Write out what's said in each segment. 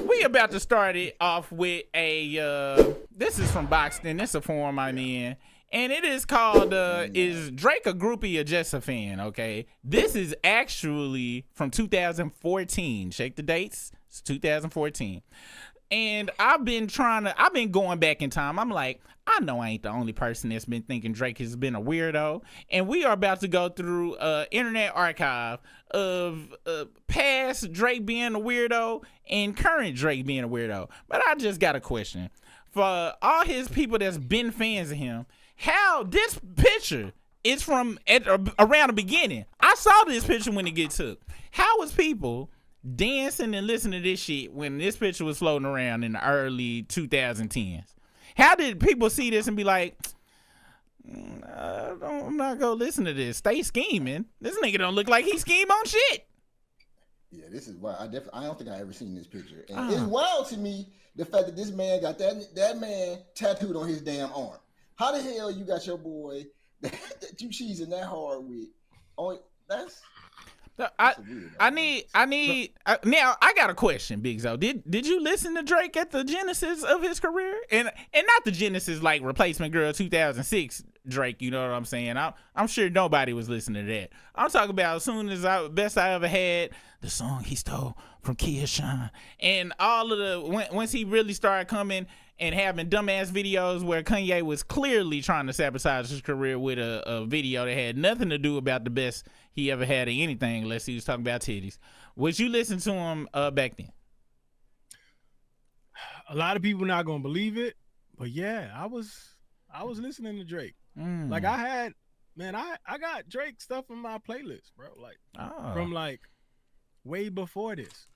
We about to start it off with a this is from Boxton. It's a forum I'm in. And it is called is Drake a groupie or just a fan? Okay. This is actually from 2014. Check the dates. It's 2014. And I've been going back in time. I'm like, I know I ain't the only person that's been thinking Drake has been a weirdo. And we are about to go through internet archive of past Drake being a weirdo and current Drake being a weirdo. But I just got a question. For all his people that's been fans of him, how this picture is from around the beginning. I saw this picture when it get took. How was people dancing and listening to this shit when this picture was floating around in the early 2010s? How did people see this and be like, I'm not gonna listen to this. Stay scheming. This nigga don't look like he scheme on shit. Yeah, this is wild. I don't think I ever seen this picture. And it's wild to me the fact that this man got that man tattooed on his damn arm. How the hell you got your boy that you cheesing that hard with? Now I got a question, Big Zo. Did you listen to Drake at the genesis of his career? And not the genesis like Replacement Girl 2006 Drake, you know what I'm saying? I'm sure nobody was listening to that. I'm talking about as soon as Best I Ever Had, the song he stole from Kia Shine, and all of the once he really started coming and having dumbass videos where Kanye was clearly trying to sabotage his career with a video that had nothing to do about the best he ever had or anything unless he was talking about titties. Would you listen to him back then? A lot of people not gonna believe it, but yeah, I was listening to Drake. Like I got Drake stuff in my playlist, bro. Like from like way before this.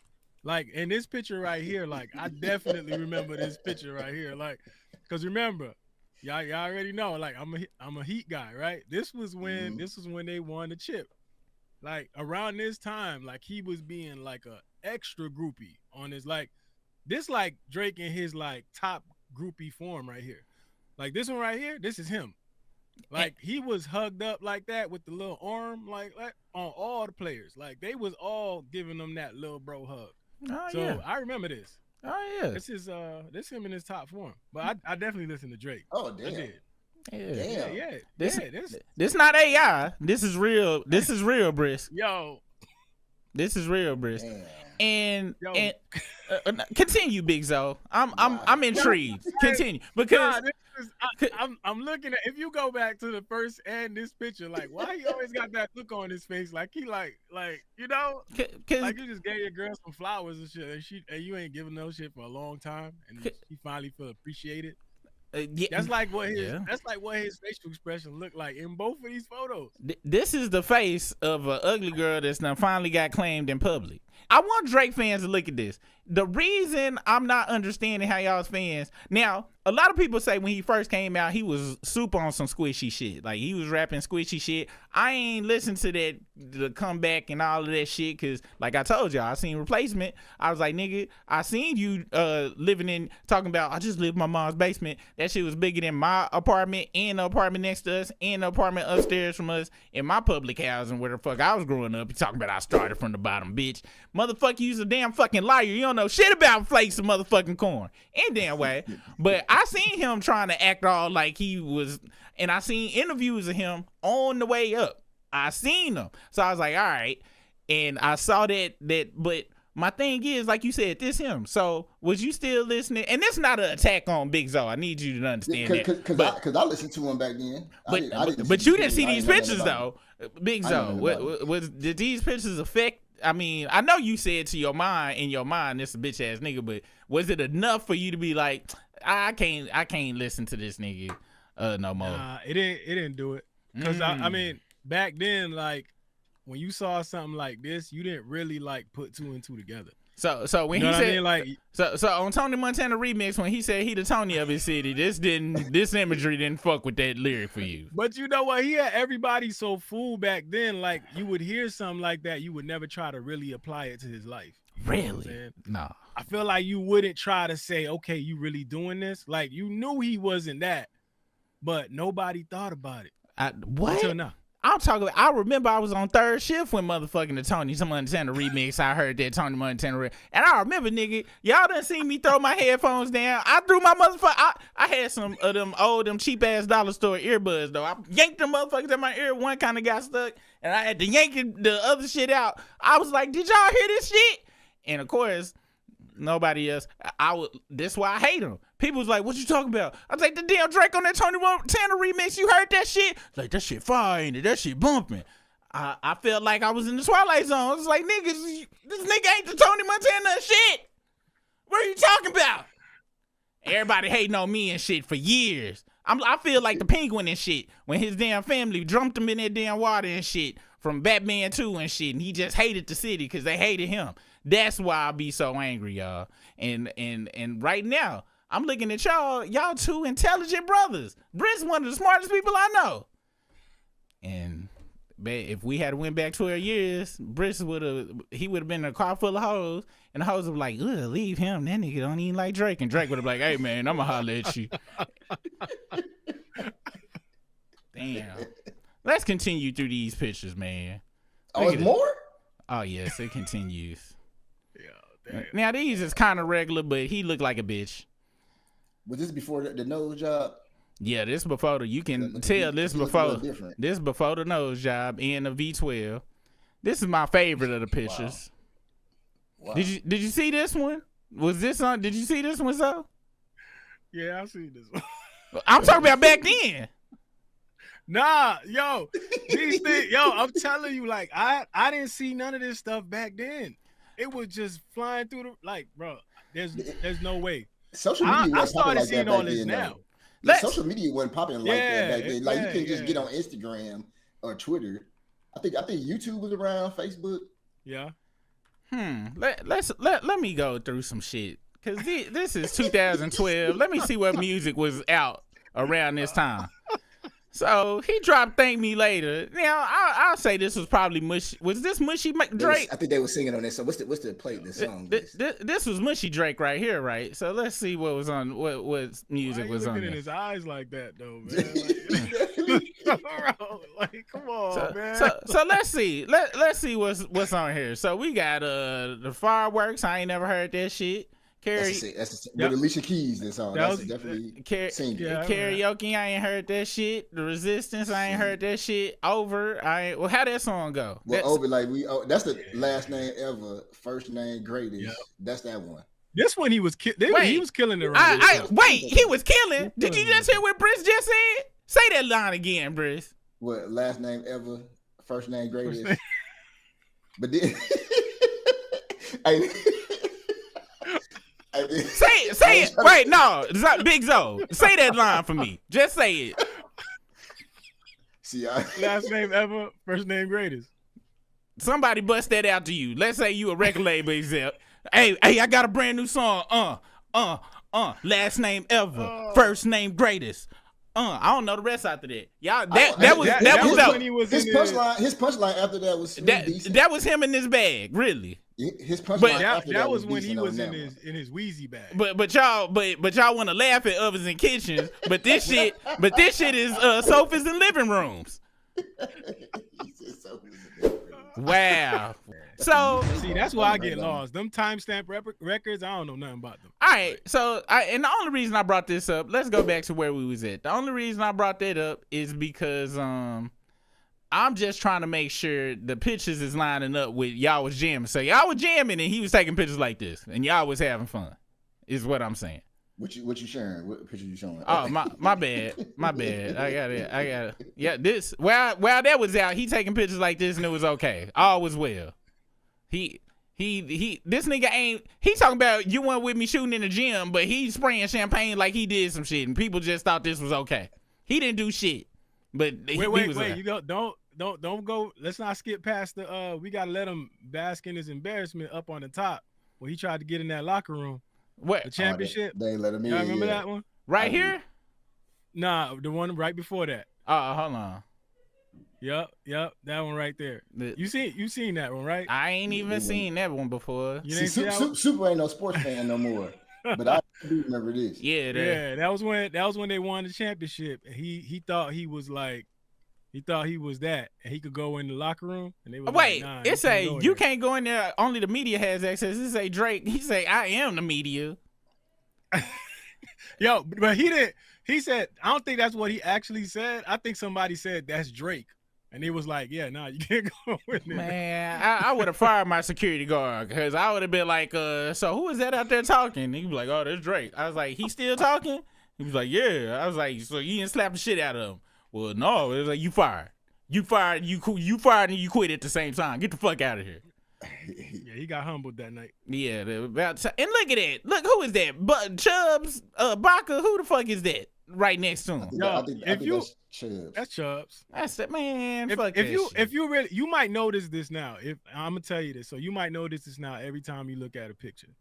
Like in this picture right here, like I definitely remember this picture right here. Like, cause remember, y'all already know, like I'm a Heat guy, right? This was when they won the chip. Like around this time, like he was being like a extra groupie on his like Drake in his like top groupie form right here. Like this one right here, this is him. Like he was hugged up like that with the little arm, like on all the players. Like they was all giving them that little bro hug. Oh, so yeah. I remember this. Oh yeah. This is him in his top form. But I definitely listened to Drake. Oh damn. I did. Yeah. This not AI. This is real. This is real, Brisk. Yo. This is real, Brisk. Damn. And continue, Big Zo. I'm intrigued. Continue because I'm looking at, if you go back to the first and this picture, like why he always got that look on his face, like he like you know, like you just gave your girl some flowers and shit, and you ain't giving no shit for a long time, and she finally feel appreciated. Yeah, that's like what his facial expression looked like in both of these photos. This is the face of an ugly girl that's now finally got claimed in public. I want Drake fans to look at this. The reason I'm not understanding how y'all's fans now, a lot of people say when he first came out, he was super on some squishy shit. Like he was rapping squishy shit. I ain't listened to that, the comeback and all of that shit, because like I told y'all, I seen Replacement. I was like, nigga, I seen you talking about, I just live in my mom's basement. That shit was bigger than my apartment and the apartment next to us and the apartment upstairs from us in my public housing where the fuck I was growing up. You talking about I started from the bottom, bitch. Motherfucker, you's a damn fucking liar. You don't know shit about flakes of motherfucking corn. Any damn way. But I seen him trying to act all like he was, and I seen interviews of him on the way up. I seen them. So I was like, all right. And I saw that, but my thing is, like you said, this him. So was you still listening? And it's not an attack on Big Zo. I need you to understand that. Because I listened to him back then. But you didn't see these pictures though. Big Zo, did these pictures affect? I mean, I know you said to your mind, in your mind, this a bitch ass nigga, but was it enough for you to be like, I can't listen to this nigga no more? Nah, it didn't do it. Cause I mean, back then, like when you saw something like this, you didn't really like put two and two together. So when he said, like, so on Tony Montana remix, when he said he the Tony of his city, this imagery didn't fuck with that lyric for you. But you know what? He had everybody so fooled back then. Like you would hear something like that, you would never try to really apply it to his life. Really? You know no. I feel like you wouldn't try to say, okay, you really doing this? Like you knew he wasn't that, but nobody thought about it. What? Until now. I'm talking. I remember I was on third shift when motherfucking the Tony Montana remix. I heard that Tony Montana and I remember, nigga, y'all done seen me throw my headphones down. I threw my motherfucker. I had some of them cheap ass dollar store earbuds though. I yanked them motherfuckers in my ear. One kind of got stuck, and I had to yank the other shit out. I was like, did y'all hear this shit? And of course, nobody else. That's why I hate him. People was like, what you talking about? I was like, the damn Drake on that Tony Montana remix, you heard that shit? Like, that shit fire, ain't it? That shit bumping. I felt like I was in the Twilight Zone. I was like, niggas, this nigga ain't the Tony Montana shit. What are you talking about? Everybody hating on me and shit for years. I feel like the Penguin and shit when his damn family dumped him in that damn water and shit from Batman 2 and shit, and he just hated the city because they hated him. That's why I be so angry, y'all. And right now, I'm looking at y'all two intelligent brothers. Britt's one of the smartest people I know. And if we had went back 12 years, Britt would have been in a car full of hoes, and the hoes would be like, ugh, leave him. That nigga don't even like Drake. And Drake would have been like, hey man, I'ma holler at you. Damn. Let's continue through these pictures, man. Oh, it's more? Oh yes, it continues. Yeah, damn. Now these is kind of regular, but he looked like a bitch. Was this before the nose job? Yeah, this before you can tell this before the nose job and the V12. This is my favorite of the pictures. Wow. Did you see this one? Was this on? Did you see this one, so? Yeah, I see this one. I'm talking about back then. Nah, yo, these things, yo, I'm telling you, like, I didn't see none of this stuff back then. It was just flying through bro. There's no way. Social media I started like seeing all this now. Social media wasn't popping like that back then. Like you couldn't just get on Instagram or Twitter. I think YouTube was around, Facebook. Yeah. Let me go through some shit because this is 2012. Let me see what music was out around this time. So he dropped "Thank Me Later." Now I'll say this was probably Mushy. Was this Mushy Drake? I think they were singing on this. So what's the play? This song. This was Mushy Drake right here, right? So let's see what was on. What music was on? Looking in his eyes like that though, man. Like, come on, man. So let's see. Let's see what's on here. So we got the Fireworks. I ain't never heard that shit. That's with Alicia Keys. This song. That's definitely karaoke. I ain't heard that shit. The Resistance. I ain't heard that shit. Over. Well, how that song go? Well, Over that's the last name ever. First name greatest. Yep. That's that one. This one he was he was killing it. Wait, he was killing. Did you just hear what Briss just said? Say that line again, Briss. What last name ever? First name greatest. But then. Say it. Wait, no, Big Zo. Say that line for me. Just say it. See, last name ever, first name greatest. Somebody bust that out to you. Let's say you a record label exec. Hey, I got a brand new song. Last name ever, first name greatest. I don't know the rest after that. Y'all, that was when he was his punchline after that was that was him in his bag, really. His punchline that was when he was in his Wheezy bag. But y'all want to laugh at others in kitchens. But this shit is sofas in living rooms. Wow. So see, that's why I get lost. Them timestamp records, I don't know nothing about them. All right, so and the only reason I brought this up, let's go back to where we was at. The only reason I brought that up is because I'm just trying to make sure the pictures is lining up with y'all was jamming. So y'all was jamming and he was taking pictures like this, and y'all was having fun. Is what I'm saying. What you sharing? What picture you showing? Oh, my bad. I got it. Yeah, this while that was out, he taking pictures like this and it was okay. All was well. He this nigga ain't, he talking about you weren't with me shooting in the gym, but he's spraying champagne like he did some shit and people just thought this was okay. He didn't do shit. But wait, you go don't go, let's not skip past the we gotta let him bask in his embarrassment up on the top where he tried to get in that locker room. What? The championship. They ain't let him in. Y'all remember that one? Right here? Nah, the one right before that. Hold on. Yep, that one right there. You seen that one, right? I ain't even seen that one before. Super ain't no sports fan no more, but I do remember this. Yeah, that was when they won the championship. He thought he was like, He thought he was that, and he could go in the locker room, and they were Wait, like, nah, it say you there. can't go in there. Only the media has access. It say Drake. He say I am the media. Yo, but he didn't. He said, I don't think that's what he actually said. I think somebody said that's Drake. And he was like, yeah, nah, you can't go in there. Man, I would have fired my security guard because I would have been like, so who is that out there talking? He was like, oh, that's Drake. I was like, he still talking? He was like, yeah. I was like, so you didn't slap the shit out of him? Well, no. It was like, you fired. You fired and you quit at the same time. Get the fuck out of here. Yeah, he got humbled that night. Yeah, and look at that. Look, who is that? But Chubs, Baca, who the fuck is that right next to him? I think that's Chubs. That's Chubs. That's it, man. If you really, you might notice this now. If I'm gonna tell you this, so you might notice this now every time you look at a picture.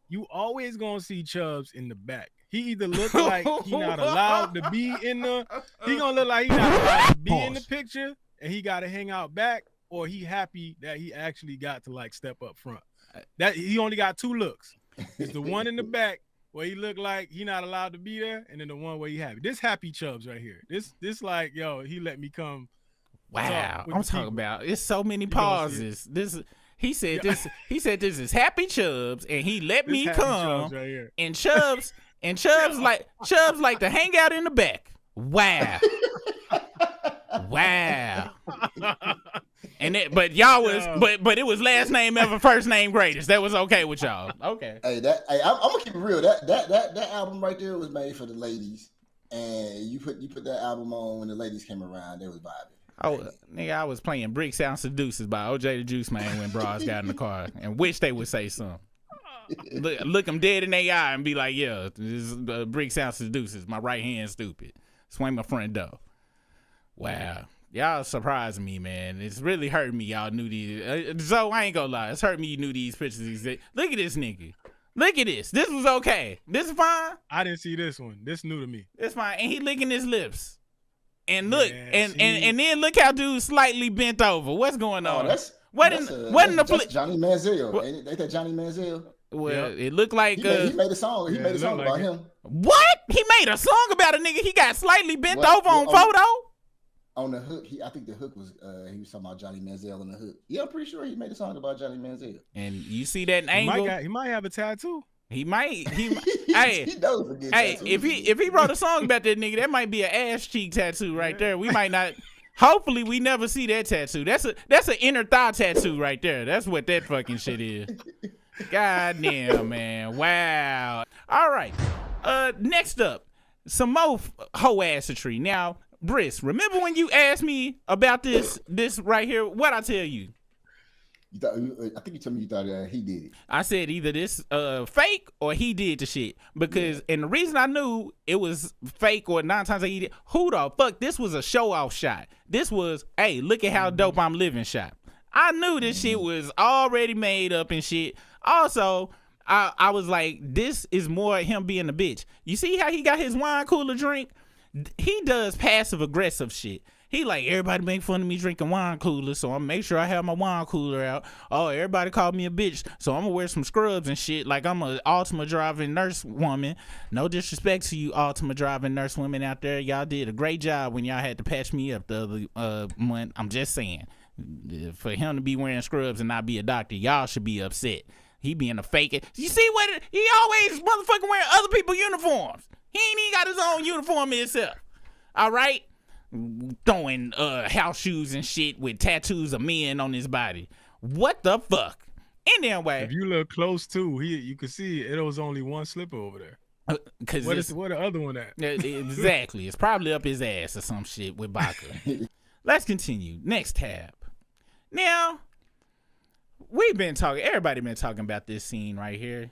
You always gonna see Chubs in the back. He either look like he not allowed to be in the. He gonna look like he not allowed to be in the picture, and he gotta hang out back. Or he happy that he actually got to like step up front. That he only got two looks. It's the one in the back where he look like he not allowed to be there, and then the one where he happy. This happy Chubs right here. This like, yo, he let me come. Wow, I'm talking about. It's so many pauses. He said this is happy Chubs, and he let me come. Right here. And Chubs like to hang out in the back. Wow. Wow. And but y'all was but it was last name ever, first name greatest. That was okay with y'all. Okay. I'm gonna keep it real. That album right there was made for the ladies, and you put that album on when the ladies came around. They was vibing. Oh, nigga, I was playing Brick Sound Seducers by OJ the Juice Man when bras got in the car, and wish they would say something. Look them dead in their eye and be like, yeah, this is Brick Sound Seducers. My right hand stupid. Swing my front door. Wow. Y'all surprised me, man. It's really hurting me. Y'all knew these. So I ain't gonna lie. It's hurt me you knew these pictures. Look at this nigga. Look at this. This was okay. This is fine. I didn't see this one. This new to me. It's fine. And he licking his lips. And look, and then look how dude slightly bent over. What's going on? That's Johnny Manziel. Ain't that Johnny Manziel? Well, it looked like he made a song. He made a song about him. What? He made a song about a nigga he got slightly bent over on photo? On the hook, I think the hook was he was talking about Johnny Manziel on the hook. Yeah, I'm pretty sure he made a song about Johnny Manziel. And you see that angle? He might have a tattoo. He might. Hey, if he wrote a song about that nigga, that might be an ass cheek tattoo right there. We might not. Hopefully, we never see that tattoo. That's an inner thigh tattoo right there. That's what that fucking shit is. God damn, man. Wow. All right. Next up, some more hoe assetry. Now, Briss, remember when you asked me about this right here? What'd I tell you? I think you told me you thought he did it. I said either this fake or he did the shit. Because, and the reason I knew it was fake or 9 times he did, who the fuck, this was a show-off shot. This was, hey, look at how dope I'm living shot. I knew this shit was already made up and shit. Also, I was like, this is more him being a bitch. You see how he got his wine cooler drink? He does passive aggressive shit. He like, everybody make fun of me drinking wine coolers, so I'm gonna make sure I have my wine cooler out. Oh, everybody called me a bitch, so I'm gonna wear some scrubs and shit like I'm a Ultima driving nurse woman. No disrespect to you Ultima driving nurse women out there. Y'all did a great job when y'all had to patch me up the other month. I'm just saying. For him to be wearing scrubs and not be a doctor, y'all should be upset. He being a fake. You see what? He always motherfucking wearing other people's uniforms. He ain't even got his own uniform himself. All right? Throwing house shoes and shit with tattoos of men on his body. What the fuck? Anyway. If you look close too, you can see it was only one slipper over there. Where the other one at? Exactly. It's probably up his ass or some shit with Baca. Let's continue. Next tab. Now, everybody been talking about this scene right here.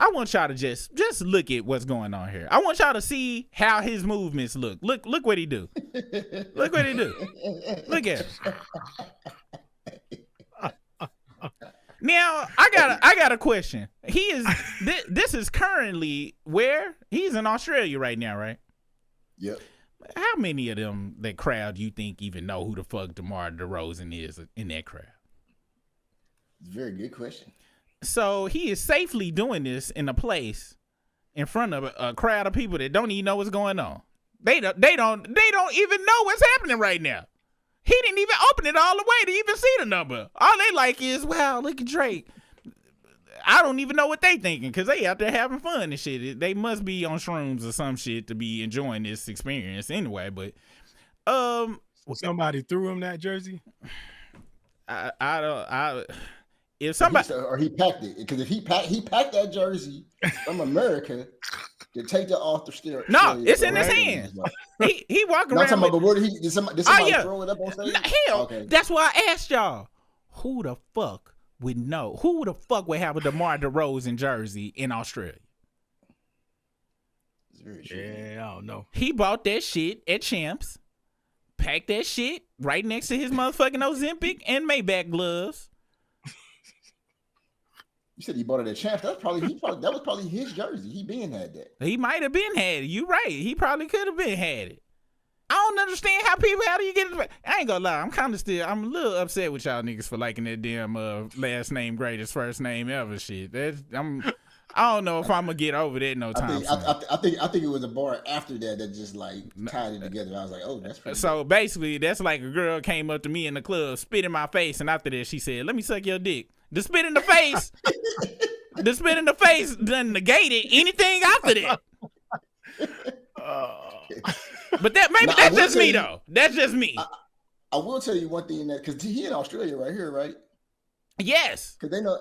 I want y'all to just look at what's going on here. I want y'all to see how his movements look. Look what he do. Look what he do. Look at him. Now, I got a question. This is currently where? He's in Australia right now, right? Yep. How many of them, that crowd, you think even know who the fuck DeMar DeRozan is in that crowd? Very good question. So he is safely doing this in a place in front of a crowd of people that don't even know what's going on. They don't even know what's happening right now. He didn't even open it all the way to even see the number. All they like is, wow, look at Drake. I don't even know what they thinking because they out there having fun and shit. They must be on shrooms or some shit to be enjoying this experience anyway. But somebody threw him that jersey. If somebody or he packed it, because if he packed that jersey from America to take that off the stair. No, it's in his hand. He walking around. Talking about, but did somebody throw it up on stage? Hell, okay. That's why I asked y'all, who the fuck would know? Who the fuck would have a DeMar DeRozan jersey in Australia? Yeah, I don't know. He bought that shit at Champs, packed that shit right next to his motherfucking Ozempic and Maybach gloves. You said he bought it at Champs. That was probably his jersey. He been had that. He might have been had it. You right. He probably could have been had it. I don't understand how do you get it? I ain't gonna lie. I'm a little upset with y'all niggas for liking that damn last name greatest first name ever shit. I don't know if I'm gonna get over that no time soon. I think it was a bar after that just like tied it together. I was like, oh, that's pretty so good. Basically that's like a girl came up to me in the club, spit in my face, and after that she said, let me suck your dick. The spit in the face doesn't negate it. Anything after that. But that's just me though. That's just me. I will tell you one thing that because he in Australia right here, right? Yes. Because they know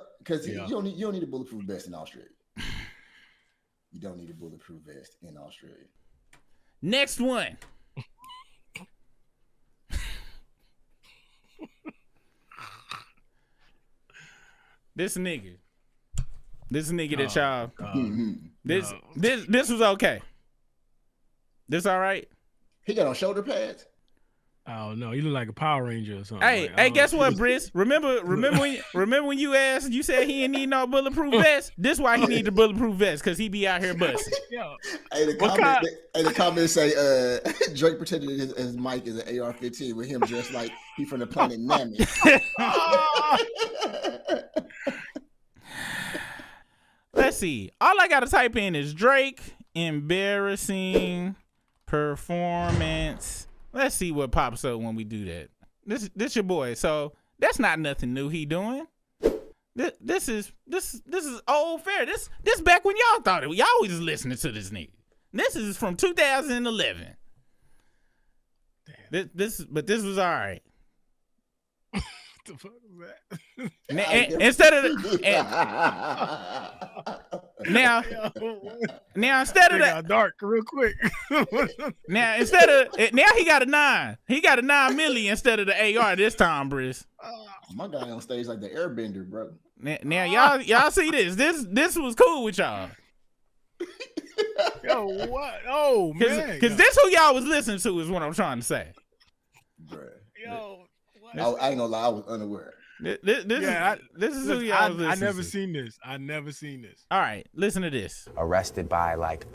you don't need a bulletproof vest in Australia. You don't need a bulletproof vest in Australia. Next one. This nigga that y'all. This was okay. This all right? He got on shoulder pads. I don't know. He look like a Power Ranger or something. Hey, guess what, Briss? Remember when you asked? You said he didn't need no bulletproof vest. This why he need the bulletproof vest because he be out here busting. Hey, the comments say Drake pretended his mic is an AR-15 with him dressed like he from the planet Namek. Let's see. All I gotta type in is Drake embarrassing performance. Let's see what pops up when we do that. This your boy. So that's not nothing new he doing. This is old fair. This back when y'all thought it. Y'all was listening to this nigga. This is from 2011. Damn. This was all right. What the fuck is that? Instead of now instead of that dark real quick. now he got a 9. He got a 9 milli instead of the AR this time, Briss. My guy on stage like the airbender, bro. Now y'all see this. This was cool with y'all. Yo, what? Oh man. Because this who y'all was listening to is what I'm trying to say. Bruh. Yo, what? I ain't gonna lie, I was unaware. This is who y'all was listening to. I never seen this. All right, listen to this. Arrested by like.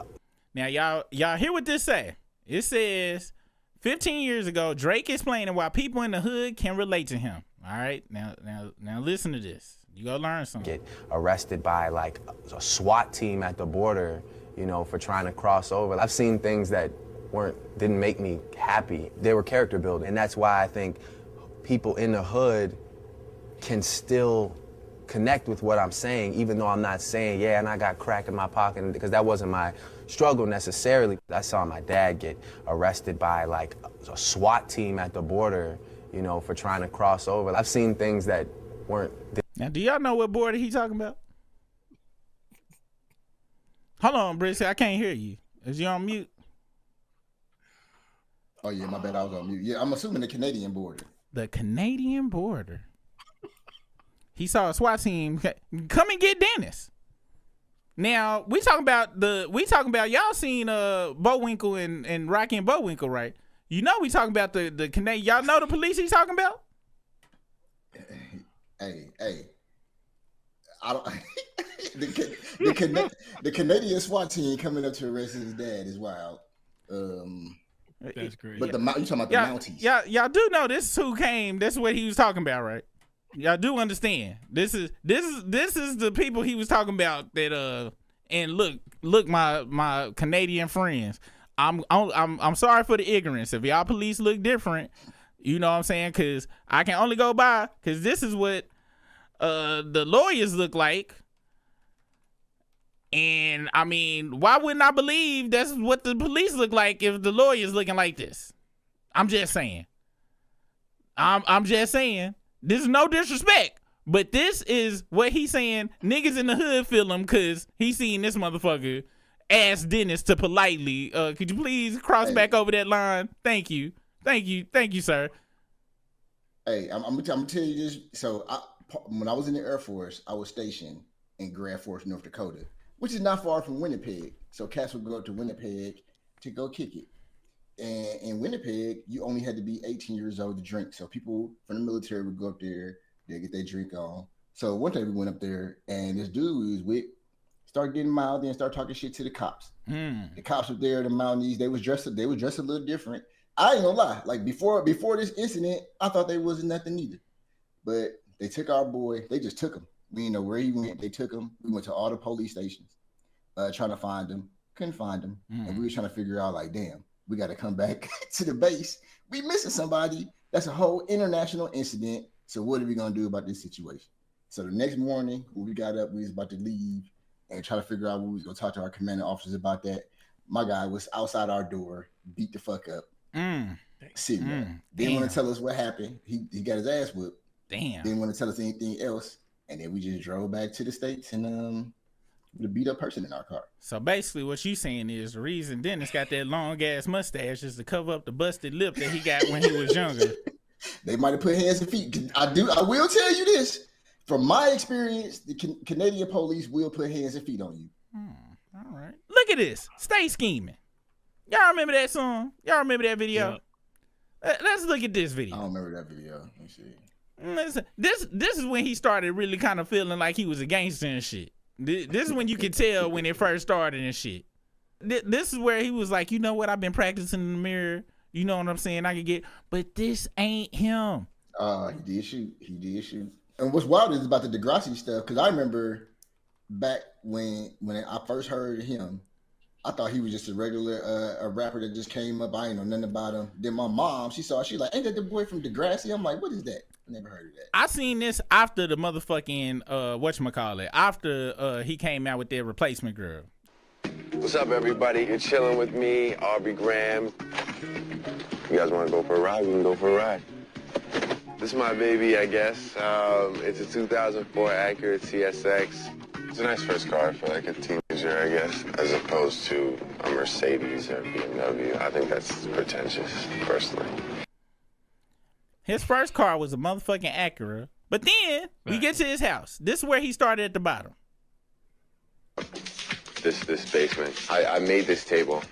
Now y'all hear what this say. It says 15 years ago, Drake explaining why people in the hood can relate to him. All right, now listen to this. You go learn something. Get arrested by like a SWAT team at the border, for trying to cross over. I've seen things that didn't make me happy. They were character building, and that's why I think people in the hood can still connect with what I'm saying, even though I'm not saying, yeah, and I got crack in my pocket, because that wasn't my struggle necessarily. I saw my dad get arrested by like a SWAT team at the border, for trying to cross over. I've seen things that weren't. Now, do y'all know what border he talking about? Hold on, Brissy, I can't hear you. Is you on mute? Oh yeah, my bad, I was on mute. Yeah, I'm assuming the Canadian border. The Canadian border. He saw a SWAT team come and get Dennis. Now we talking about y'all seen Bullwinkle and Rocky and Bullwinkle, right? We talking about the Canadian. Y'all know the police he's talking about? Hey, I don't. the Canadian SWAT team coming up to arrest his dad is wild. That's great. But you talking about the Mounties? Y'all do know this is who came. That's what he was talking about, right? Y'all do understand. This is the people he was talking about. That and look, my Canadian friends. I'm sorry for the ignorance. If y'all police look different, you know what I'm saying? Because I can only go by because this is what the lawyers look like. And I mean, why wouldn't I believe that's what the police look like if the lawyer's looking like this? I'm just saying. I'm just saying. This is no disrespect, but this is what he's saying. Niggas in the hood feel him because he seen this motherfucker ask Dennis to politely, could you please cross back over that line? Thank you, sir. Hey, I'm gonna tell you this. So when I was in the Air Force, I was stationed in Grand Forks, North Dakota, which is not far from Winnipeg. So cats would go up to Winnipeg to go kick it. And in Winnipeg, you only had to be 18 years old to drink. So people from the military would go up there, they get their drink on. So one time we went up there, and this dude we was with started getting mouthy and started talking shit to the cops. The cops were there, the Mounties. They was dressed a little different. I ain't gonna lie. Like before this incident, I thought they wasn't nothing either. But they took our boy. They just took him. We didn't know where he went. They took him. We went to all the police stations, trying to find him. Couldn't find him, and we were trying to figure out like, damn. We got to come back to the base. We missing somebody. That's a whole international incident. So what are we going to do about this situation? So the next morning when we got up, we was about to leave and try to figure out what we was going to talk to our commanding officers about that. My guy was outside our door, beat the fuck up, sitting there. Didn't want to tell us what happened. He got his ass whooped. Damn. Didn't want to tell us anything else. And then we just drove back to the States and the beat up person in our car. So basically what you saying is the reason Dennis got that long ass mustache is to cover up the busted lip that he got when he was younger. They might have put hands and feet. I will tell you this. From my experience, the Canadian police will put hands and feet on you. All right. Look at this. Stay scheming. Y'all remember that song? Y'all remember that video? Yeah. Let's look at this video. I don't remember that video. Let me see. Listen, this is when he started really kind of feeling like he was a gangster and shit. This is when you could tell when it first started and shit. This is where he was like, you know what? I've been practicing in the mirror. You know what I'm saying? I could get, but this ain't him. He did shoot. And what's wild is about the Degrassi stuff, because I remember back when I first heard him, I thought he was just a regular a rapper that just came up. I ain't know nothing about him. Then my mom, she like, ain't that the boy from Degrassi? I'm like, what is that? I never heard of that. I seen this after the motherfucking whatchamacallit, after he came out with their replacement girl. What's up, everybody? You're chilling with me, Aubrey Graham. You guys want to go for a ride? We can go for a ride. This is my baby, I guess. It's a 2004 Acura TSX. It's a nice first car for like a teenager, I guess, as opposed to a Mercedes or BMW. I think that's pretentious, personally. His first car was a motherfucking Acura, but then we get to his house. This is where he started at the bottom. This basement. I made this table.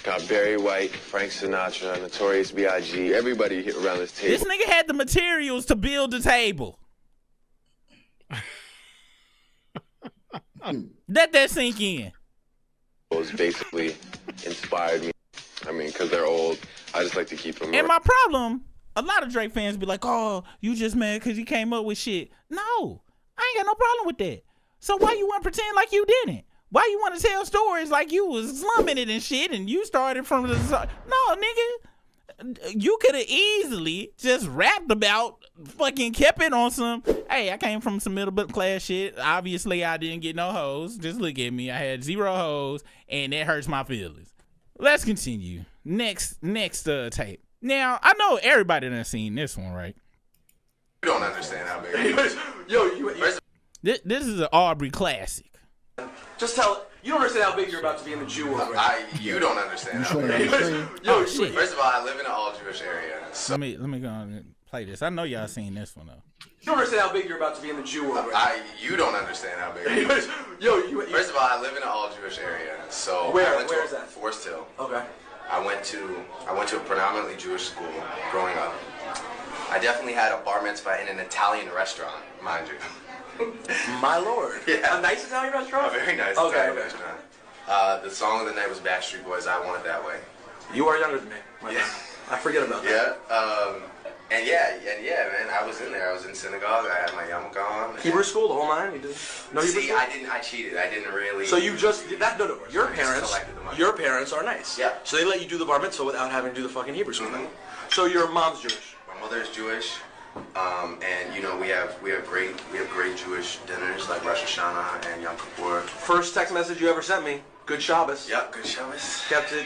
Got Barry White, Frank Sinatra, Notorious B.I.G. Everybody here around this table. This nigga had the materials to build the table. Let that sink in. It was basically inspired me. I mean, because they're old. I just like to keep them. And my problem, a lot of Drake fans be like, oh, you just mad because he came up with shit. No, I ain't got no problem with that. So why you want to pretend like you didn't? Why you want to tell stories like you was slumming it and shit and you started from the... No, nigga. You could have easily just rapped about fucking kept it on some, hey, I came from some middle class shit. Obviously, I didn't get no hoes. Just look at me. I had 0 hoes, and that hurts my feelings. Let's continue. Next tape. Now, I know everybody done seen this one, right? You don't understand how big This is an Aubrey classic. Just tell it. You don't understand how big you're about to be in the Jew world. You don't understand how big. Shit. First of all, I live in an all-Jewish area. So. Let me go on and play this. I know y'all seen this one, though. You don't understand how big you're about to be in the Jew world. You don't understand how big. First of all, I live in an all-Jewish area. So where is that? Forest Hill. Okay. I went to a predominantly Jewish school growing up. I definitely had a bar mitzvah in an Italian restaurant, mind you. My lord. Yeah. A nice Italian restaurant? A very nice Italian restaurant. The song of the night was Backstreet Boys' I Want It That Way. You are younger than me. Yeah. I forget about that. Yeah. And yeah, man, I was in there. I was in synagogue. I had my yarmulke on. Hebrew school, the whole nine. You did? No, See, I didn't. I cheated. I didn't really. So you just that? No. Your I just parents. collected the money. Your parents are nice. Yeah. So they let you do the bar mitzvah without having to do the fucking Hebrew school thing. So your mom's Jewish. My mother's Jewish, and you know we have great Jewish dinners like Rosh Hashanah and Yom Kippur. First text message you ever sent me. Good Shabbos. Yep, good Shabbos.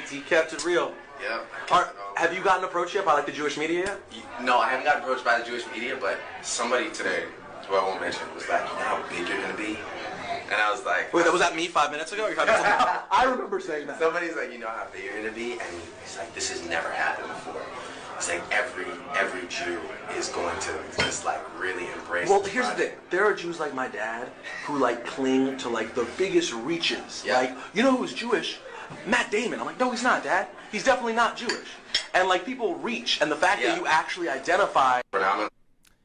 He kept it real. Yep. Have you gotten approached yet by like the Jewish media yet? No, I haven't gotten approached by the Jewish media, but somebody today, who I won't mention, was like, you know how big you're gonna be? And I was like, Wait, was that me 5 minutes ago? Or you're talking about I remember saying that. Somebody's like, you know how big you're gonna be? And he's like, this has never happened before. It's like every Jew is going to just like really embrace. Well, here's the thing. There are Jews like my dad who like cling to like the biggest reaches. Yeah. Like, you know who's Jewish? Matt Damon. I'm like, no, he's not, Dad. He's definitely not Jewish. And like people reach, and the fact that you actually identify.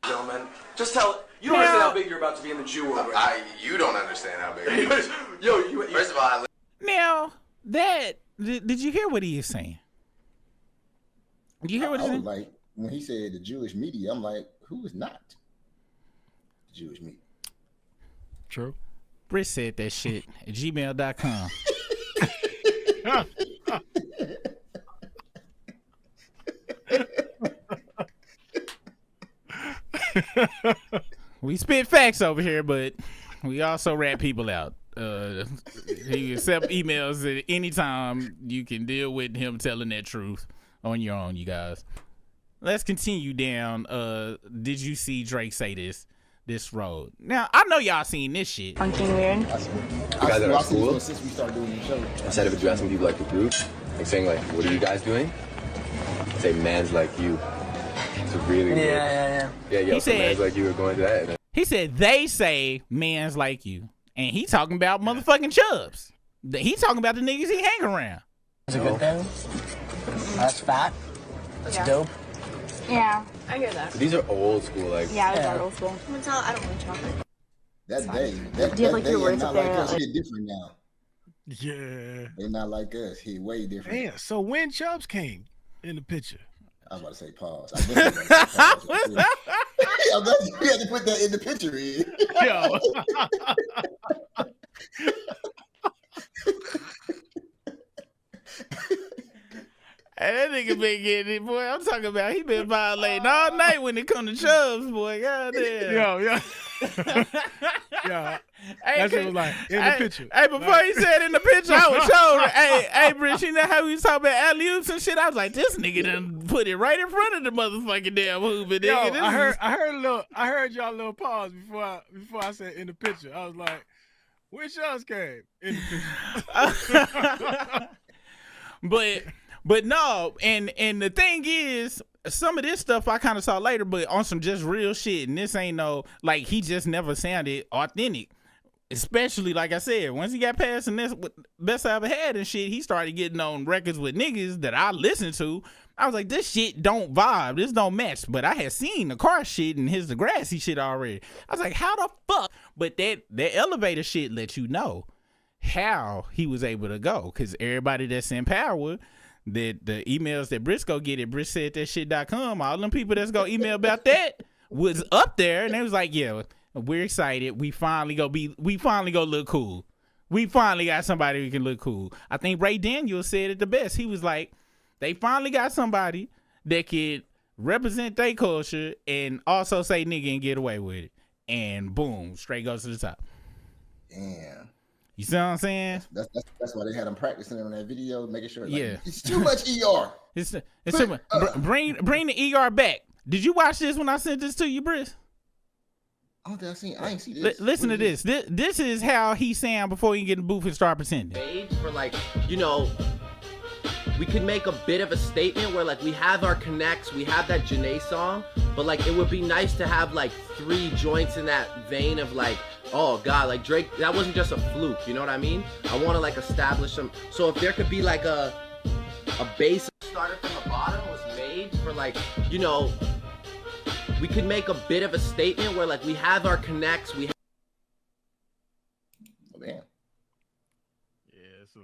Gentlemen, just tell. You don't understand how big you're about to be in the Jew world. Right? You don't understand how big. First of all, now that did you hear what he is saying? Did you hear what he said? Like when he said the Jewish media, I'm like, who is not the Jewish media? True. Britt said that shit at gmail.com. We spit facts over here, but we also rat people out. He accept emails at any time. You can deal with him telling that truth on your own, you guys. Let's continue down. Did you see Drake say this road? Now, I know y'all seen this shit. Funky weird. You guys at our school, since we started doing the show. instead of addressing people like a group, like saying like, what are you guys doing? Say man's like you. It's really weird. Yeah. He said, man's like you are going to that. He said they say man's like you. And he talking about motherfucking Chubs. He talking about the niggas he hang around. That's a good thing. That's fat. That's dope. Yeah, I hear that. These are old school, like. Yeah, those are old school. I don't want chocolate. That day, Do you have like your words not up there? like us. He different now. Yeah. They're not like us. He way different. Man, so when Chubs came in the picture. I was about to say pause. I definitely about to say pause. You had to put that in the picture. Yo. Hey, that nigga been getting it, boy. I'm talking about he been violating all night when it come to Chubs, boy. Goddamn. Yo. Yeah. Hey, that's what it was like in the picture. Hey, before he said in the picture, I was showing. Hey, Britt, you know how we was talking about alley-oops and shit? I was like, this nigga done put it right in front of the motherfucking damn hoop. Nigga. Yo, This I heard y'all little pause before I said in the picture. I was like, where Chubs came in the picture? But no, and the thing is, some of this stuff I kind of saw later, but on some just real shit. And this ain't no, like, he just never sounded authentic. Especially, like I said, once he got past and this Best I Ever Had and shit, he started getting on records with niggas that I listened to. I was like, this shit don't vibe. This don't match. But I had seen the car shit and his Degrassi shit already. I was like, how the fuck? But that elevator shit let you know how he was able to go. Because everybody that's in power, the emails that Briscoe get at BrittSaidThatShit.com, all them people that's gonna email about that was up there, and they was like, yeah, we're excited. We finally go look cool. We finally got somebody who can look cool. I think Ray Daniels said it the best. He was like, they finally got somebody that could represent their culture and also say nigga and get away with it. And boom, straight goes to the top. Damn. You see what I'm saying? That's why they had him practicing on that video, making sure. Like, yeah, it's too much ER. It's too much. Bring the ER back. Did you watch this when I sent this to you, Briss? I ain't see this. Listen to this. This is how he sound before he get in the booth and start pretending. For like, you know, we could make a bit of a statement where like we have our connects, we have that Janae song, but like it would be nice to have like 3 joints in that vein of like, oh God, like Drake, that wasn't just a fluke, you know what I mean? I want to like establish some, so if there could be like a base started from the bottom was made for like, you know, we could make a bit of a statement where like we have our connects, we have. Oh, damn. Yeah, so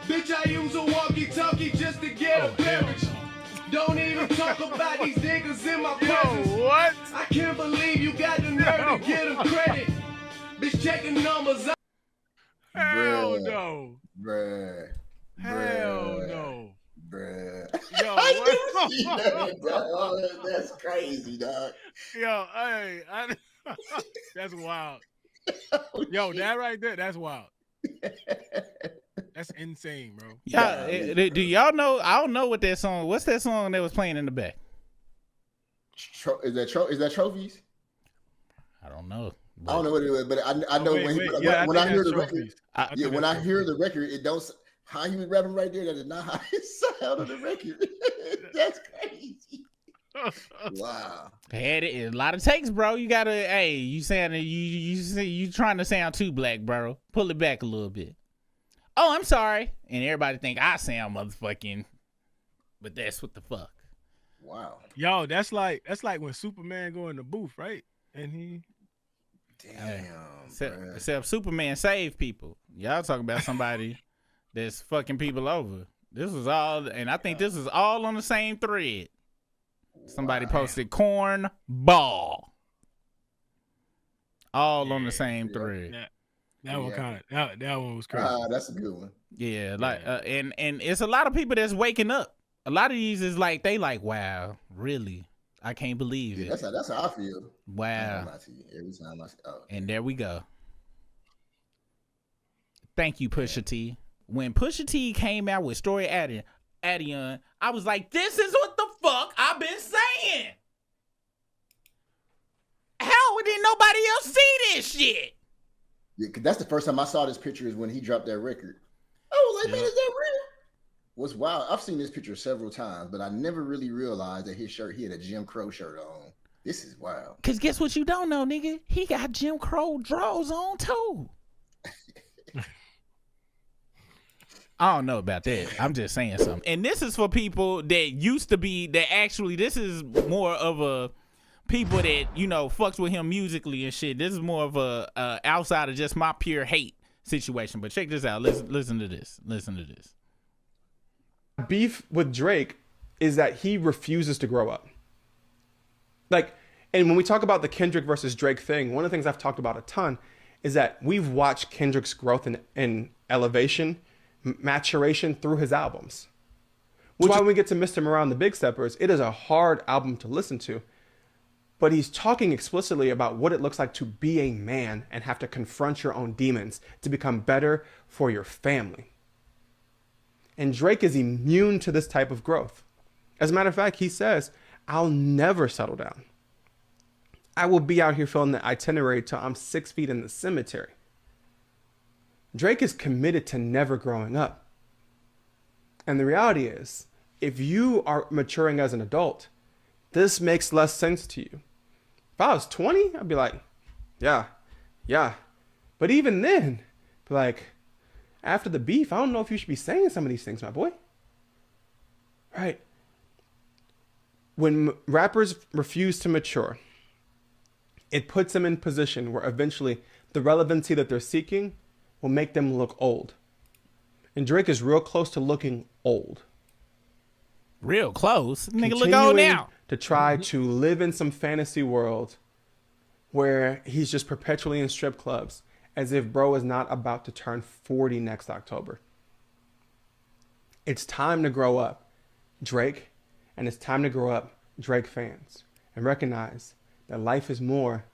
Bitch, I use a walkie-talkie just to get a beverage. Don't even talk about these niggas in my presence. What? I can't believe you got the nerve to get them credit. Bitch checking numbers out. Hell no. Bruh. Hell no. Bruh. Yo, what? That's crazy, dog. Yo, hey, that's wild. Yo, that right there, that's wild. That's insane, bro. Yeah, do y'all know? I don't know what that song. What's that song that was playing in the back? Is that Trophies? I don't know. I don't know what it was, but I know when I hear the record. When I hear the record, it don't. How he was rapping right there, that is not how it sound on the record. That's crazy. Wow. Had it a lot of takes, bro. You gotta, hey, you saying you trying to sound too black, bro. Pull it back a little bit. Oh, I'm sorry. And everybody think I sound motherfucking, but that's what the fuck. Wow. Yo, that's like when Superman go in the booth, right? And he except Superman saved people. Y'all talking about somebody that's fucking people over. This was all, and I think this is all on the same thread. Somebody posted corn ball. All on the same thread. That one kind of that one was crazy. That's a good one. Yeah, like and it's a lot of people that's waking up. A lot of these is like they like, wow, really? I can't believe it. That's how I feel. Wow. Every time and there we go. Thank you, Pusha T. When Pusha T came out with Story Addion, I was like, this is what the fuck I've been saying. How did nobody else see this shit? Yeah, cause that's the first time I saw this picture is when he dropped that record. I was like, man, is that real? What's wild? I've seen this picture several times, but I never really realized that his shirt, he had a Jim Crow shirt on. This is wild. Cause guess what you don't know, nigga? He got Jim Crow drawers on too. I don't know about that. I'm just saying something. And this is for people that used to be, that actually, this is more of a people that, you know, fucks with him musically and shit. This is more of a outside of just my pure hate situation. But check this out. Listen to this. Listen to this. Beef with Drake is that he refuses to grow up. Like, and when we talk about the Kendrick versus Drake thing, one of the things I've talked about a ton is that we've watched Kendrick's growth in elevation, maturation through his albums. Which is why when we get to Mr. Around the Big Steppers, it is a hard album to listen to. But he's talking explicitly about what it looks like to be a man and have to confront your own demons to become better for your family. And Drake is immune to this type of growth. As a matter of fact, he says, I'll never settle down. I will be out here filling the itinerary till I'm 6 feet in the cemetery. Drake is committed to never growing up. And the reality is, if you are maturing as an adult, this makes less sense to you. If I was 20, I'd be like, yeah. But even then, be like, after the beef, I don't know if you should be saying some of these things, my boy. Right? When rappers refuse to mature, it puts them in position where eventually the relevancy that they're seeking will make them look old. And Drake is real close to looking old. Real close? Nigga, look old now. To try to live in some fantasy world where he's just perpetually in strip clubs as if bro is not about to turn 40 next October. It's time to grow up, Drake, and it's time to grow up, Drake fans, and recognize that life is more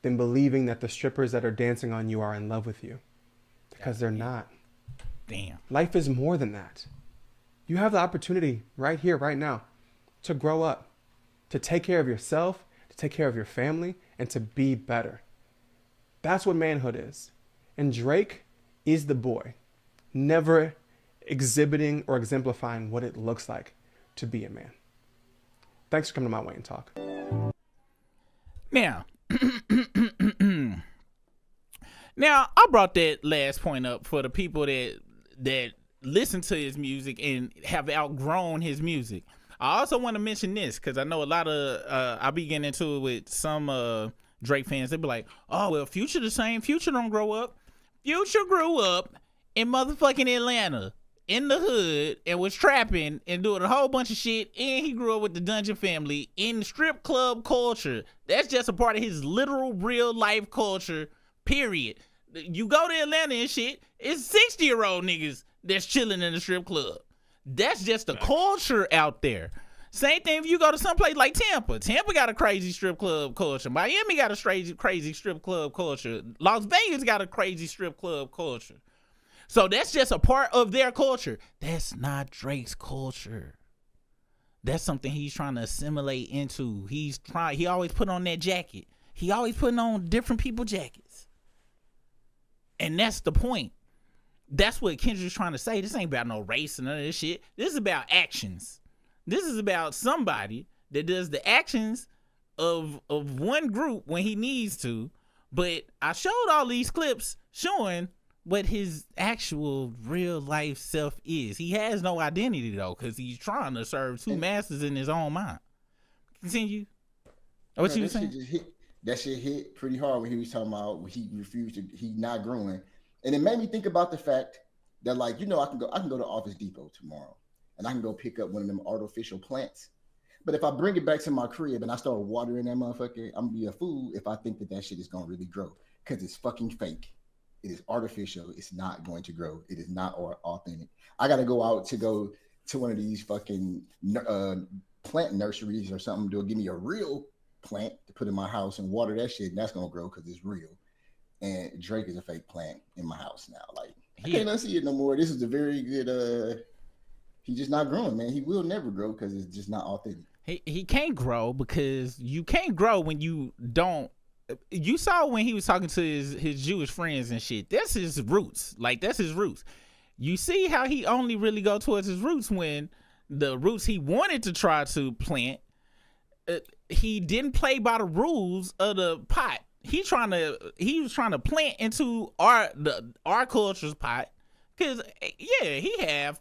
than believing that the strippers that are dancing on you are in love with you, because they're not. Damn. Life is more than that. You have the opportunity right here, right now, to grow up, to take care of yourself, to take care of your family, and to be better. That's what manhood is. And Drake is the boy, never exhibiting or exemplifying what it looks like to be a man. Thanks for coming to my Way and Talk. Now, I brought that last point up for the people that listen to his music and have outgrown his music. I also want to mention this because I know a lot of I'll be getting into it with some Drake fans. They be like, "Oh well, Future the same. Future don't grow up. Future grew up in motherfucking Atlanta in the hood and was trapping and doing a whole bunch of shit, and he grew up with the Dungeon family in strip club culture. That's just a part of his literal real life culture, period. You go to Atlanta and shit, it's 60-year-old niggas that's chilling in the strip club. That's just the culture out there. Same thing if you go to someplace like Tampa. Tampa got a crazy strip club culture. Miami got a crazy strip club culture. Las Vegas got a crazy strip club culture. So that's just a part of their culture. That's not Drake's culture. That's something he's trying to assimilate into. He always put on that jacket. He always putting on different people's jackets. And that's the point. That's what Kendrick's trying to say. This ain't about no race and none of this shit. This is about actions. This is about somebody that does the actions of one group when he needs to. But I showed all these clips showing what his actual real life self is. He has no identity though, because he's trying to serve two masters in his own mind. Continue. What you saying? That shit hit pretty hard when he was talking about he refused to, he not growing. And it made me think about the fact that, like, you know, I can go to Office Depot tomorrow and I can go pick up one of them artificial plants. But if I bring it back to my crib and I start watering that motherfucker, I'm gonna be a fool if I think that shit is gonna really grow, because it's fucking fake. It is artificial. It's not going to grow. It is not authentic. I got to go out to one of these fucking plant nurseries or something to give me a real plant to put in my house and water that shit, and that's gonna grow because it's real. And Drake is a fake plant in my house now. Like, I can't see it no more. This is a very good. He's just not growing, man. He will never grow because it's just not authentic. He can't grow because you can't grow when you don't. You saw when he was talking to his Jewish friends and shit. That's his roots. Like, that's his roots. You see how he only really go towards his roots when the roots he wanted to try to plant, he didn't play by the rules of the pot. He was trying to plant into our culture's pot. Cause yeah, he have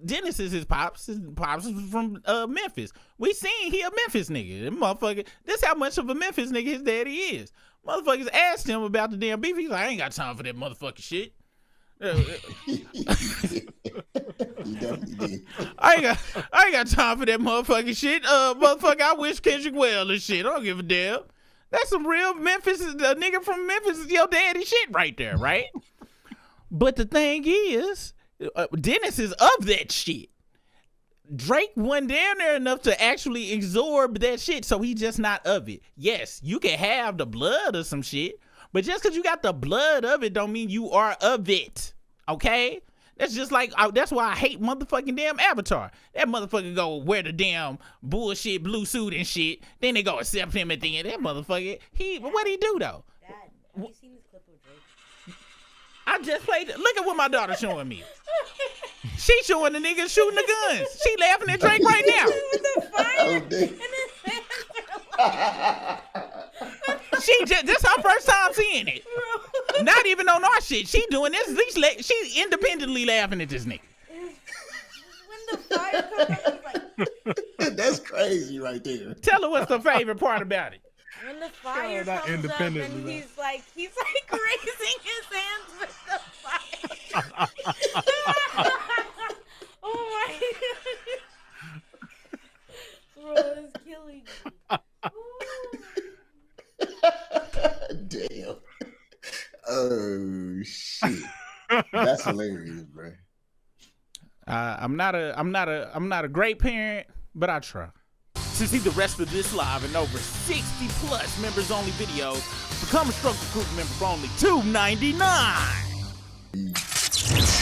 Dennis is his pops. His pops is from Memphis. We seen he a Memphis nigga. That motherfucker. This how much of a Memphis nigga his daddy is. Motherfuckers asked him about the damn beef. He's like, I ain't got time for that motherfucking shit. He definitely did. I ain't got time for that motherfucking shit. Motherfucker, I wish Kendrick well and shit. I don't give a damn. That's some real Memphis. The nigga from Memphis is your daddy shit right there, right? But the thing is, Dennis is of that shit. Drake wasn't down there enough to actually absorb that shit, so he's just not of it. Yes, you can have the blood of some shit, but just because you got the blood of it don't mean you are of it, okay? That's just like, that's why I hate motherfucking damn Avatar. That motherfucker go wear the damn bullshit blue suit and shit, then they go accept him at the end. That motherfucker, what'd he do though? Dad, have you seen this clip of Drake? I just played it. Look at what my daughter's showing me. She showing the niggas shooting the guns. She laughing at Drake right now. With the fire and his hands are This her first time seeing it. Not even on our shit. She doing this. She independently laughing at this nigga. When the fire comes out, he's like, that's crazy right there. Tell her what's the favorite part about it. when the fire comes up and he's like raising his hands with the fire. Oh my god. Bro, it's killing me. Damn. Oh shit. That's hilarious, bro. I'm not a great parent, but I try. To see the rest of this live and over 60 plus members only videos, become a Struggle Group member for only $2.99.